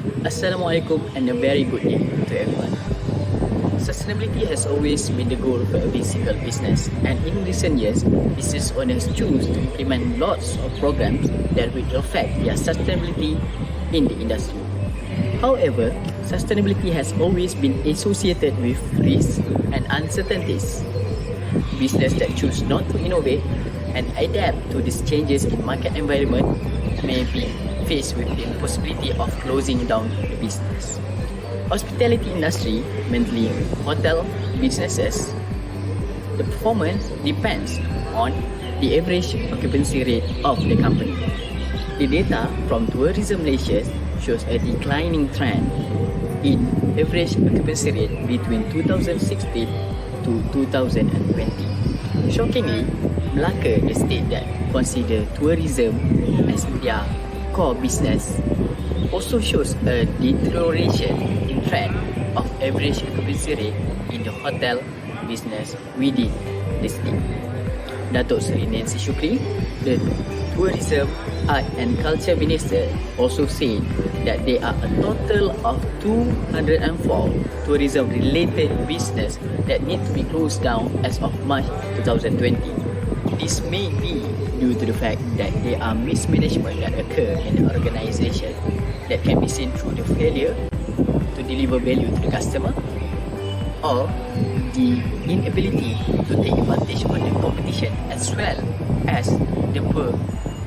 Assalamualaikum and a very good day to everyone. Sustainability has always been the goal for every single business, and in recent years, business owners choose to implement lots of programs that will affect their sustainability in the industry. However, sustainability has always been associated with risks and uncertainties. Businesses that choose not to innovate and adapt to these changes in market environment may be faced with the possibility of closing down the business. Hospitality industry, mainly hotel businesses, the performance depends on the average occupancy rate of the company. The data from Tourism Malaysia shows a declining trend in average occupancy rate between 2016 to 2020. Shockingly, Melaka, the state that consider tourism as their core business, also shows a deterioration in trend of average occupancy rate in the hotel business within the state. Datuk Seri Nancy Shukri, the Tourism, Art and Culture Minister, also said that there are a total of 204 tourism-related business that need to be closed down as of March 2020. This may be due to the fact that there are mismanagement that occur in the organisation that can be seen through the failure to deliver value to the customer, or the inability to take advantage of the competition, as well as the poor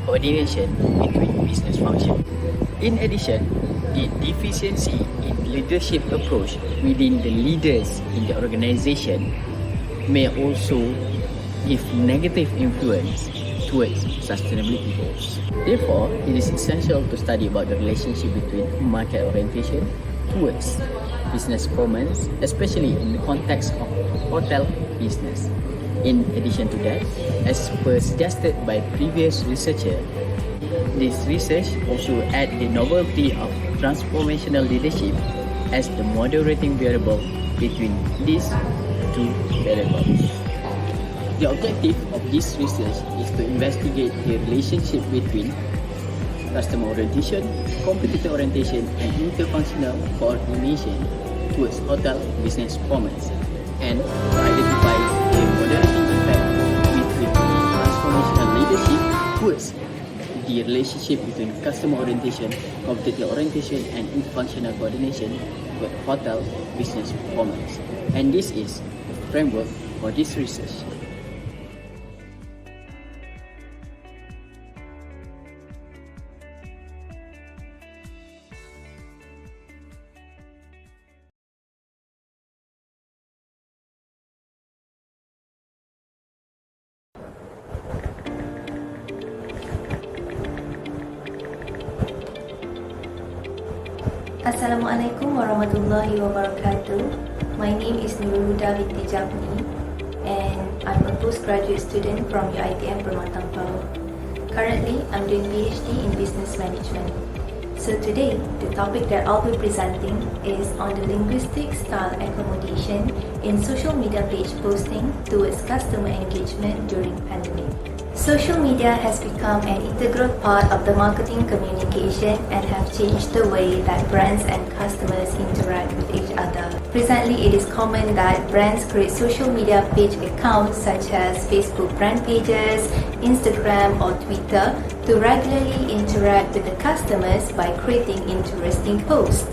coordination between business functions. In addition, the deficiency in leadership approach within the leaders in the organisation may also give negative influence towards sustainability goals. Therefore, it is essential to study about the relationship between market orientation towards business performance, especially in the context of hotel business. In addition to that, as per suggested by previous researcher, this research also adds the novelty of transformational leadership as the moderating variable between these two variables. The objective of this research is to investigate the relationship between customer orientation, competitor orientation, and interfunctional coordination towards hotel business performance, and to identify the moderating effect between transformational leadership towards the relationship between customer orientation, competitor orientation, and interfunctional coordination with hotel business performance. And this is the framework for this research. Assalamualaikum warahmatullahi wabarakatuh. My name is Nurul Huda binti Jamni and I'm a postgraduate student from UiTM Permatang Pau. Currently, I'm doing PhD in Business Management. So today, the topic that I'll be presenting is on the linguistic style accommodation in social media page posting towards customer engagement during pandemic. Social media has become an integral part of the marketing communication and have changed the way that brands and customers interact with each other. Presently, it is common that brands create social media page accounts such as Facebook brand pages, Instagram or Twitter to regularly interact with the customers by creating interesting posts,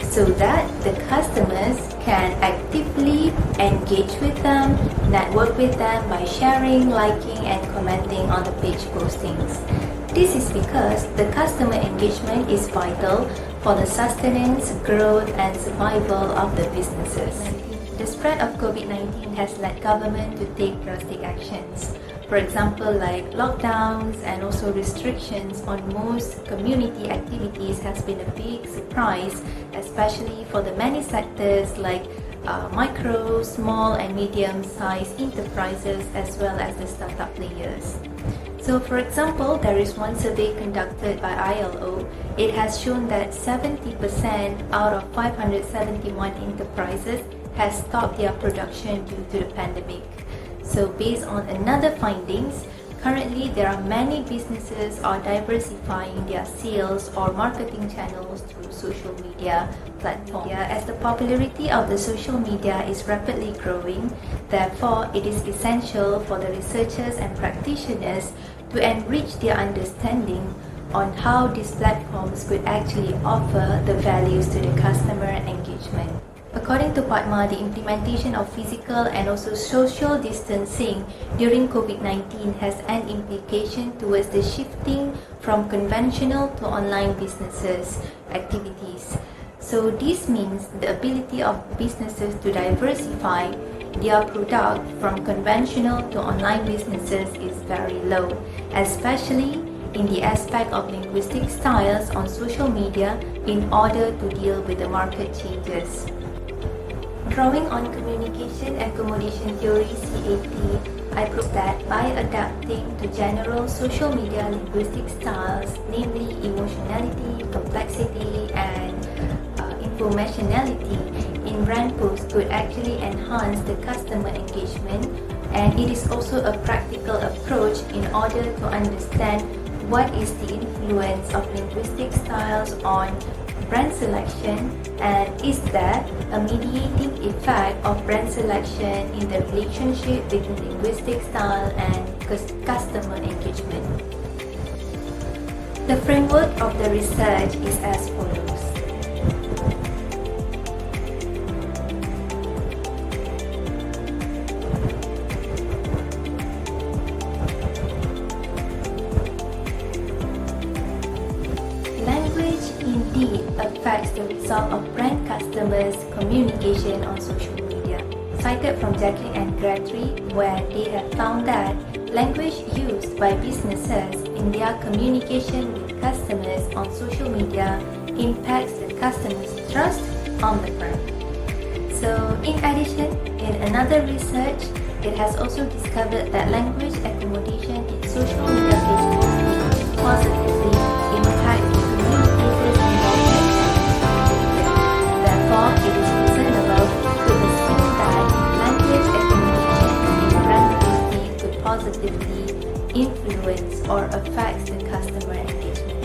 so that the customers can actively engage with them, network with them by sharing, liking and commenting on the page postings. This is because the customer engagement is vital for the sustenance, growth and survival of the businesses. The spread of COVID-19 has led government to take drastic actions. For example, like lockdowns and also restrictions on most community activities has been a big surprise, especially for the many sectors like micro, small and medium-sized enterprises as well as the startup players. So for example, there is one survey conducted by ILO. It has shown that 70% out of 571 enterprises has stopped their production due to the pandemic. So based on another findings, Currently, there are many businesses are diversifying their sales or marketing channels through social media platforms. As the popularity of the social media is rapidly growing, therefore, it is essential for the researchers and practitioners to enrich their understanding on how these platforms could actually offer the values to the customer engagement. According to Padma, the implementation of physical and also social distancing during COVID-19 has an implication towards the shifting from conventional to online businesses activities. So this means the ability of businesses to diversify their product from conventional to online businesses is very low, especially in the aspect of linguistic styles on social media in order to deal with the market changes. Drawing on communication accommodation theory CAT, I propose that by adapting to general social media linguistic styles, namely emotionality, complexity, and informationality in brand posts could actually enhance the customer engagement, and it is also a practical approach in order to understand what is the influence of linguistic styles on brand selection, and is there a mediating effect of brand selection in the relationship between linguistic style and customer engagement. The framework of the research is as follows. Indeed affects the result of brand customers' communication on social media. Cited from Jacqueline and Gregory, where they have found that language used by businesses in their communication with customers on social media impacts the customer's trust on the brand. So, in addition, in another research, it has also discovered that language accommodation in social media pages positively impacts the communicators' involvement and therefore, it is reasonable to assume that language accommodation in brand posting could positively influence or affect the customer engagement.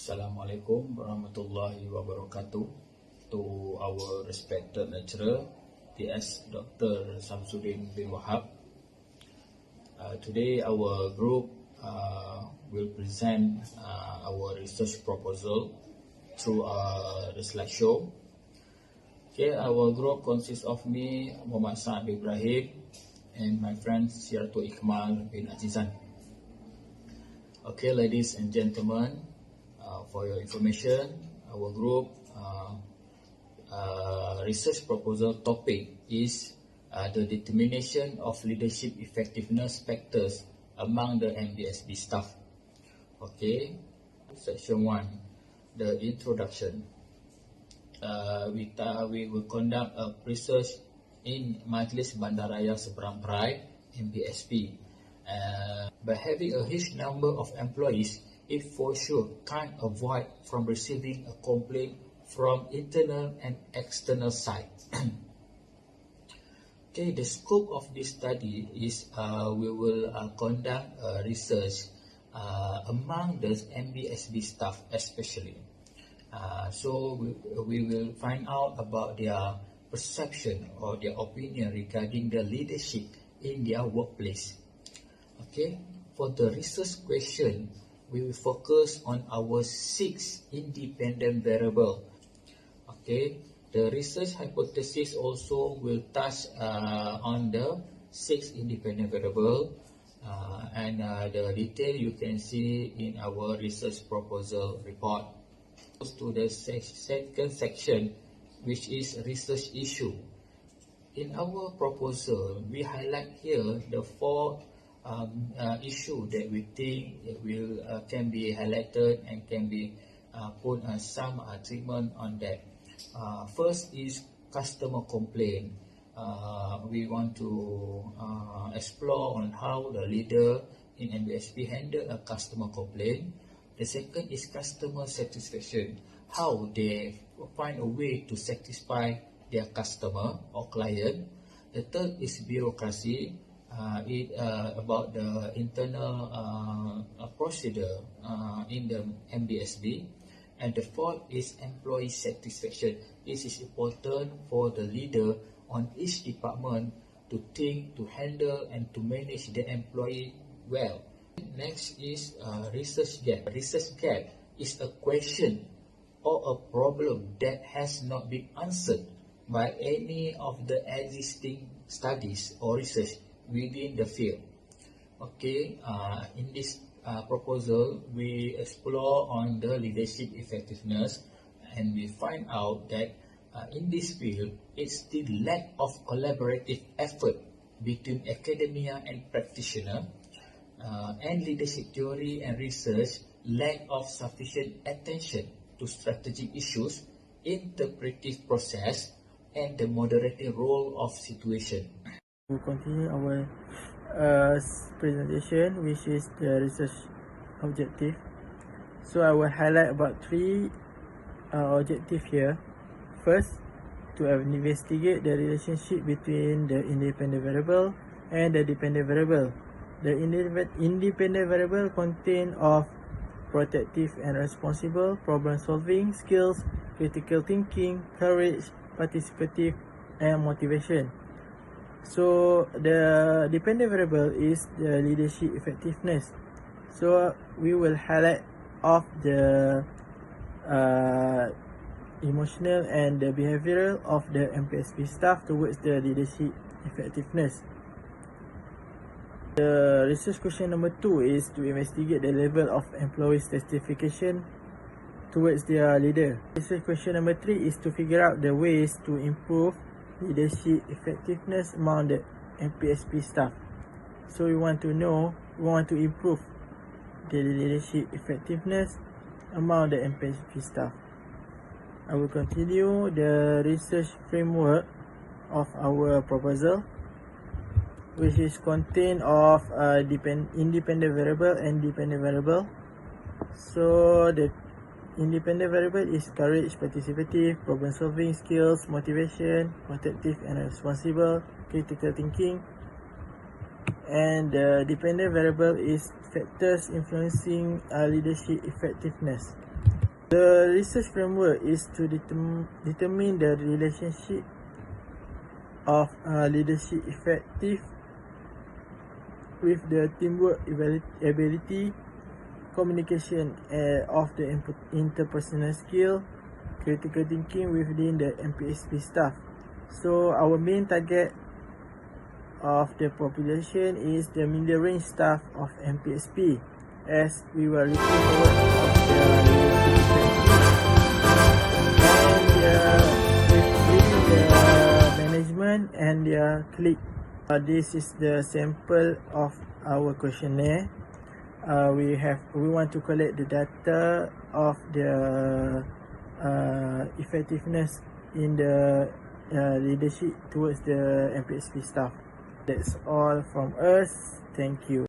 Assalamualaikum warahmatullahi wabarakatuh. To our respected lecturer, TS Dr. Samsudin bin Wahab. Today our group will present our research proposal through the slideshow. Okay, our group consists of me, Muhammad Saad Ibrahim, and my friend Siratul Ikmal bin Azizan. Okay, ladies and gentlemen, for your information, our group research proposal topic is the determination of leadership effectiveness factors among the MBSB staff. Okay, section 1, the introduction. We will conduct a research in Majlis Bandaraya Seberang Perai, MBSB. By having a huge number of employees, it for sure can't avoid from receiving a complaint from internal and external side. Okay, the scope of this study is we will conduct research among the MBSB staff especially. So we will find out about their perception or their opinion regarding the leadership in their workplace. Okay, for the research question, we will focus on our 6 independent variables. Okay, the research hypothesis also will touch on the 6 independent variables, and the detail you can see in our research proposal report. To the second section, which is research issue. In our proposal, we highlight here the 4 issue that we think will can be highlighted and can be put some treatment on that. First is customer complaint. We want to explore on how the leader in MBSB handle a customer complaint. The second is customer satisfaction, how they find a way to satisfy their customer or client. The third is bureaucracy, about the internal procedure in the MBSB. And the fourth is employee satisfaction. This is important for the leader on each department to think, to handle and to manage the employee well. Next is research gap. Research gap is a question or a problem that has not been answered by any of the existing studies or research within the field. Okay, in this proposal, we explore on the leadership effectiveness, and we find out that in this field, it's the lack of collaborative effort between academia and practitioner, and leadership theory and research lack of sufficient attention to strategic issues, interpretive process, and the moderating role of situation. We'll continue our presentation, which is the research objective. So I will highlight about 3 objectives here. First, to investigate the relationship between the independent variable and the dependent variable. The independent variable contain of protective and responsible, problem-solving skills, critical thinking, courage, participative, and motivation. So the dependent variable is the leadership effectiveness. So we will highlight of the emotional and the behavioral of the MPSB staff towards the leadership effectiveness. The research question number 2 is to investigate the level of employees' satisfaction towards their leader. Research question number 3 is to figure out the ways to improve leadership effectiveness among the MPSB staff. So we want to improve the leadership effectiveness among the MPSB staff. I will continue the research framework of our proposal, which is contained of independent variable and dependent variable. So the independent variable is courage, participative, problem solving skills, motivation, protective and responsible, critical thinking. And the dependent variable is factors influencing leadership effectiveness. The research framework is to determine the relationship of leadership effective with the teamwork ability, communication of the interpersonal skill, critical thinking within the MPSP staff. So our main target of the population is the middle range staff of MPSP, as we were looking forward of the leadership and the management and their clique. This is the sample of our questionnaire. We want to collect the data of the effectiveness in the leadership towards the MPSP staff. That's all from us. Thank you.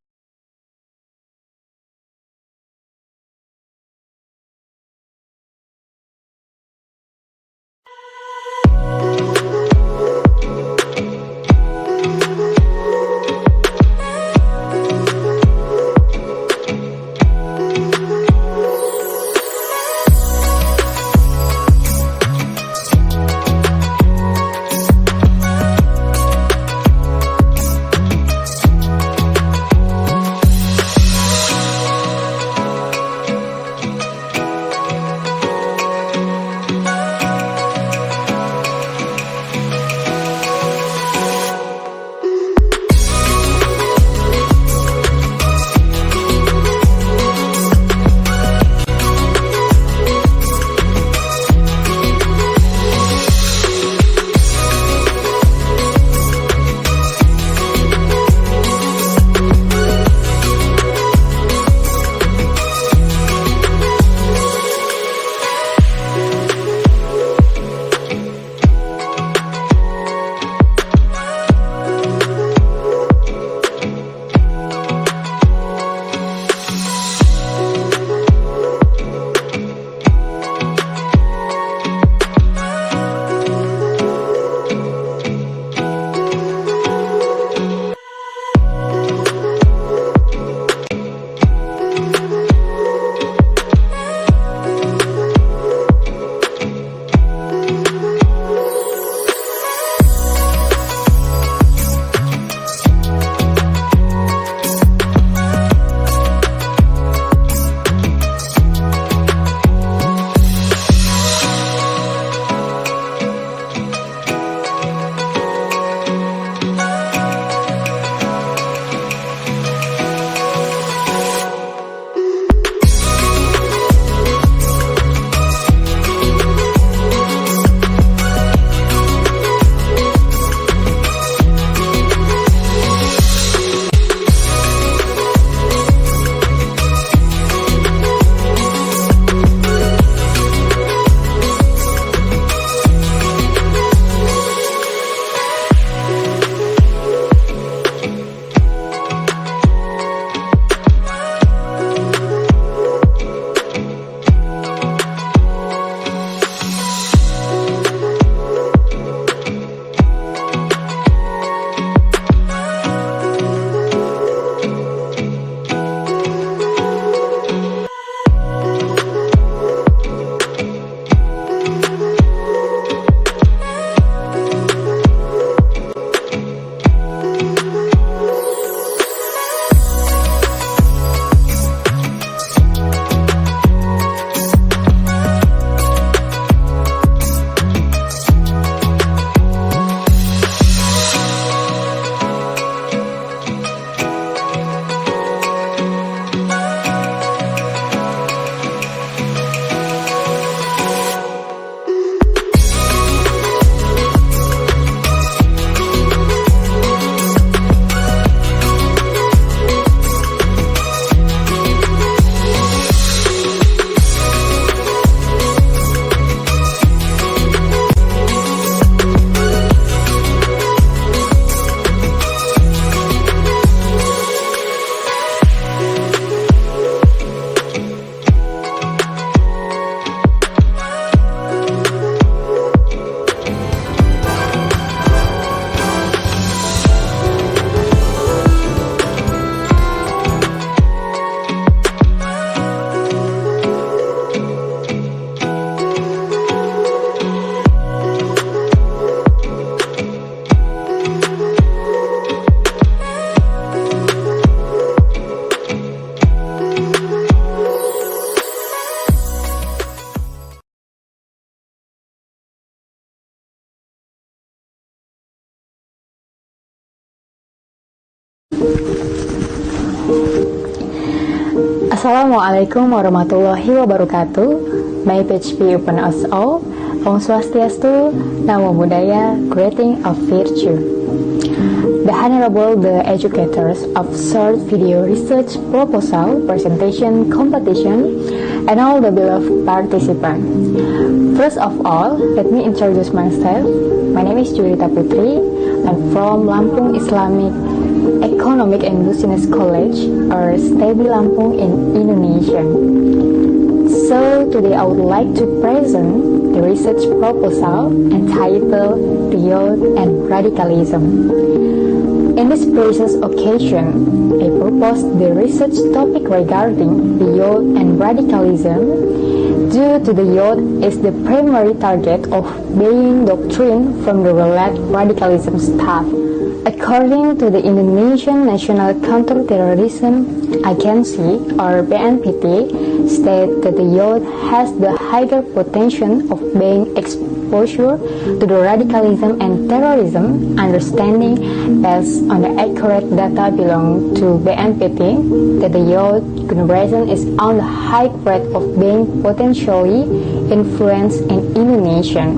Assalamualaikum warahmatullahi wabarakatuh. May peace be upon us all. Om Swastiastu, Namo Buddhaya, greeting of virtue. The Honorable the educators of short video research proposal, presentation, competition, and all the beloved participants. First of all, let me introduce myself. My name is Julita Putri. I'm from Lampung Islamic Economic and Business College, or STEBI Lampung in Indonesia. So today I would like to present the research proposal entitled The Youth and Radicalism. In this precious occasion, I propose the research topic regarding the youth and radicalism due to the youth is the primary target of being doctrine from the related radicalism staff. According to the Indonesian National Counterterrorism Agency, or BNPT, state that the youth has the higher potential of being exposed to the radicalism and terrorism, understanding based on the accurate data belong to BNPT that the youth generation is on the high rate of being potentially influenced in Indonesia.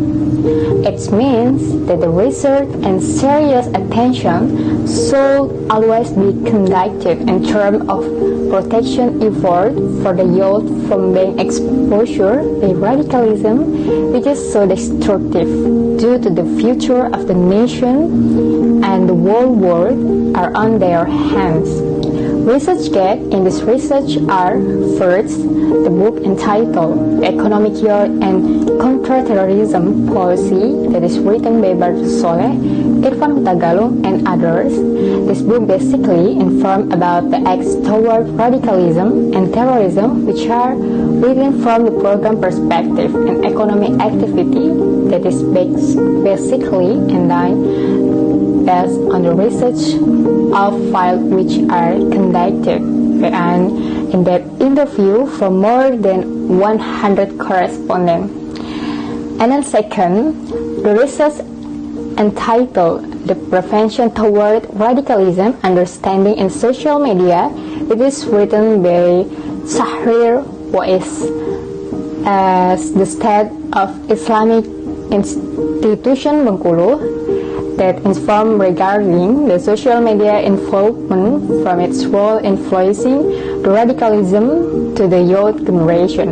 It means that the research and serious attention should always be conducted in terms of protection effort for the youth from being exposed to radicalism, which is so destructive due to the future of the nation and the whole world are on their hands. Research gaps in this research are, first, the book entitled The Economic Youth and Counterterrorism Policy that is written by Bartu Soleh, Irfan Tagalung, and others. This book basically informs about the acts toward radicalism and terrorism which are written from the program perspective and economic activity that is basically and based on the research of files which are conducted and in that interview from more than 100 correspondents. And then second, the research entitled The Prevention Toward Radicalism, Understanding in Social Media. It is written by Sahrir Wais as the State of Islamic Institution Bengkulu that inform regarding the social media involvement from its role influencing the radicalism to the youth generation.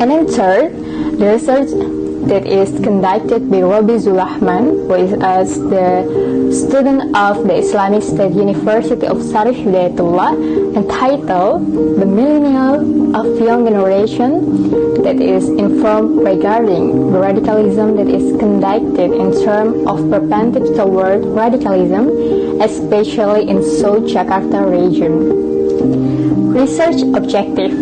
And then third, the research that is conducted by Robi Zulahman, who is as the student of the Islamic State University of Sarif Hidayatullah, entitled The Millennial of Young Generation, that is informed regarding the radicalism that is conducted in terms of preventive toward radicalism, especially in South Jakarta region. Research objective.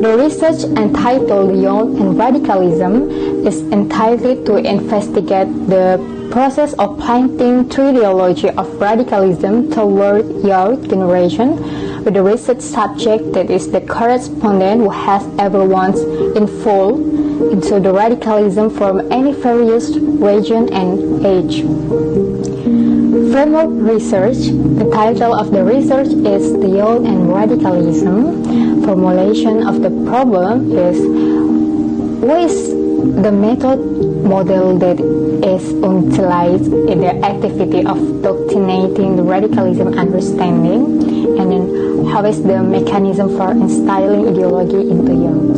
The research entitled Youth and Radicalism is entitled to investigate the process of planting ideology of radicalism toward youth generation with the research subject that is the correspondent who has ever once involved into the radicalism from any various region and age. Framework research. The title of the research is The Youth and Radicalism. Formulation of the problem is what is the method model that is utilized in the activity of doctrinating the radicalism understanding, and then how is the mechanism for instilling ideology into youth.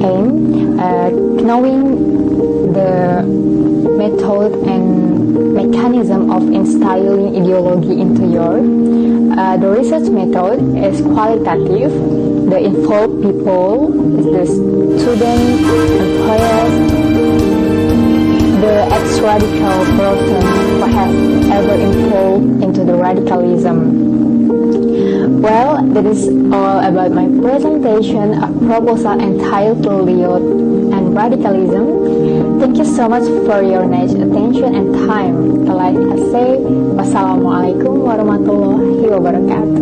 Aim, knowing the method and mechanism of instilling ideology into youth. The research method is qualitative. The involved people is the students, employers, the ex-radical person who has ever involved into the radicalism. Well, that is all about my presentation of proposal entitled Youth and Radicalism. Thank you so much for your nice attention and time. Like I say, wassalamualaikum warahmatullahi wabarakatuh.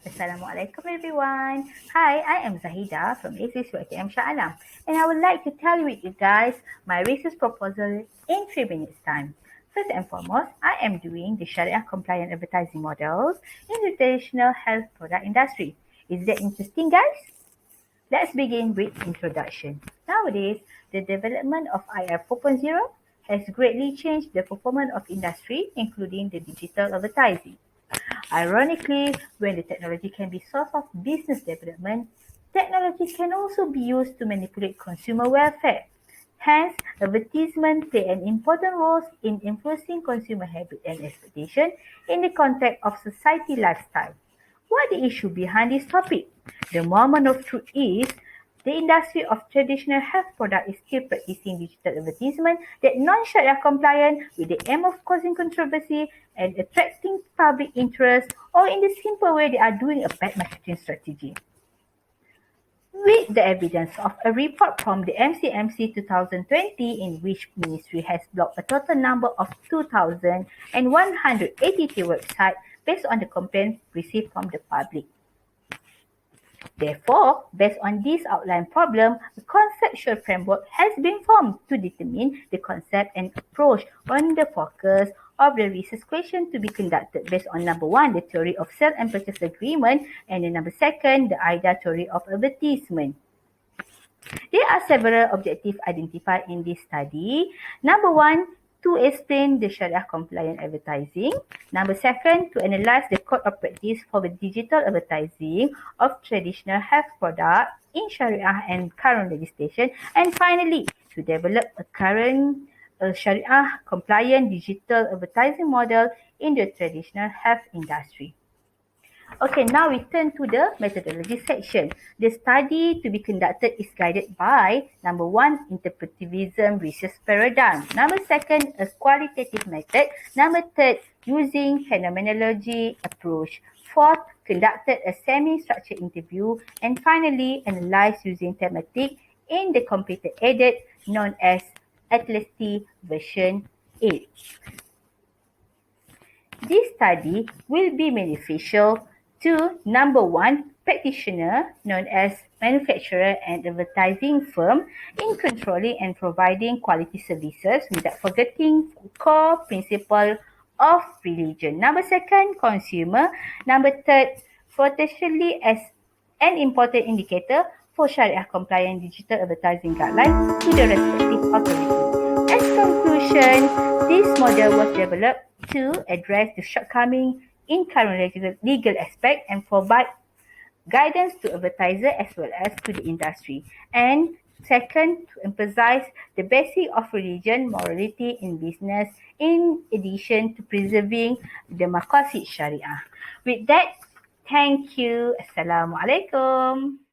Assalamualaikum everyone. Hi, I am Zahida from ACS UiTM Shah Alam, and I would like to tell you guys my research proposal in 3 minutes time. First and foremost, I am doing the Sharia compliant advertising models in the traditional health product industry. Is that interesting, guys? Let's begin with introduction. Nowadays, the development of IR 4.0 has greatly changed the performance of industry, including the digital advertising. Ironically, when the technology can be source of business development, technology can also be used to manipulate consumer welfare. Hence, advertisement play an important role in influencing consumer habit and expectation in the context of society lifestyle. What the issue behind this topic? The moment of truth is the industry of traditional health product is still practicing digital advertisement that non-Sharia compliant with the aim of causing controversy and attracting public interest, or in the simple way they are doing a bad marketing strategy. With the evidence of a report from the MCMC 2020 in which Ministry has blocked a total number of 2,183 websites based on the complaints received from the public. Therefore, based on this outlined problem, a conceptual framework has been formed to determine the concept and approach on the focus of the research question to be conducted based on number one, the theory of sale and purchase agreement, and the number second, the IDA theory of advertisement. There are several objectives identified in this study. Number one, to explain the Sharia compliant advertising. Number second, to analyze the code of practice for the digital advertising of traditional health products in Sharia and current legislation. And finally, to develop a current Sharia compliant digital advertising model in the traditional health industry. Okay, now we turn to the methodology section. The study to be conducted is guided by number one, interpretivism research paradigm. Number second, a qualitative method. Number third, using phenomenology approach. Fourth, conducted a semi-structured interview. And finally, analyzed using thematic in the computer aided known as Atlas version 8. This study will be beneficial to number one, practitioner known as manufacturer and advertising firm in controlling and providing quality services without forgetting core principle of religion. Number second, consumer. Number third, potentially as an important indicator for Sharia compliant digital advertising guidelines to the respective authority. As conclusion, this model was developed to address the shortcoming in current legal aspect and provide guidance to advertisers as well as to the industry. And second, to emphasize the basic of religion, morality in business in addition to preserving the maqasid Sharia. With that, thank you. Assalamualaikum.